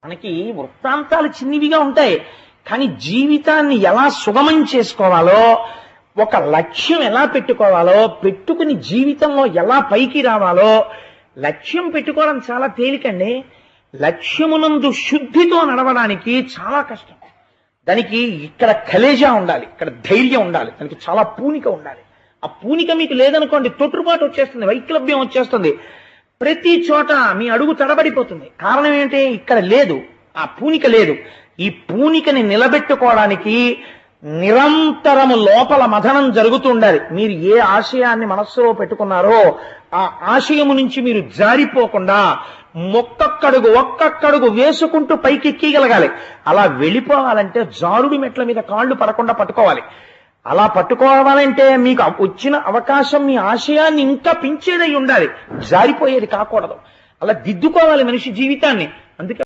మనకి వృత్తాంతాలు చిన్నివిగా ఉంటాయి, కానీ జీవితాన్ని ఎలా సుగమం చేసుకోవాలో, ఒక లక్ష్యం ఎలా పెట్టుకోవాలో, పెట్టుకుని జీవితంలో ఎలా పైకి రావాలో, లక్ష్యం పెట్టుకోవడం చాలా తేలికండి. లక్ష్యమునందు శుద్ధితో నడవడానికి చాలా కష్టం. దానికి ఇక్కడ కలేజా ఉండాలి, ఇక్కడ ధైర్యం ఉండాలి, దానికి చాలా పూనిక ఉండాలి. ఆ పూనిక మీకు లేదనుకోండి, తొట్టుపాటు వచ్చేస్తుంది, వైక్లభ్యం వచ్చేస్తుంది, ప్రతి చోట మీ అడుగు తడబడిపోతుంది. కారణం ఏంటి? ఇక్కడ లేదు, ఆ పూనిక లేదు. ఈ పూనికని నిలబెట్టుకోవడానికి నిరంతరము లోపల మథనం జరుగుతూ ఉండాలి. మీరు ఏ ఆశయాన్ని మనస్సులో పెట్టుకున్నారో ఆ ఆశయము నుంచి మీరు జారిపోకుండా ఒక్కొక్కడుగు వేసుకుంటూ పైకెక్కగలగాలి. అలా వెళ్ళిపోవాలంటే జారుడు మెట్ల మీద కాళ్ళు పడకుండా పట్టుకోవాలి. అలా పట్టుకోవాలంటే మీకు వచ్చిన అవకాశం మీ ఆశయాన్ని ఇంకా పెంచేదై ఉండాలి, జారిపోయేది కాకూడదు. అలా దిద్దుకోవాలి మనిషి జీవితాన్ని. అందుకే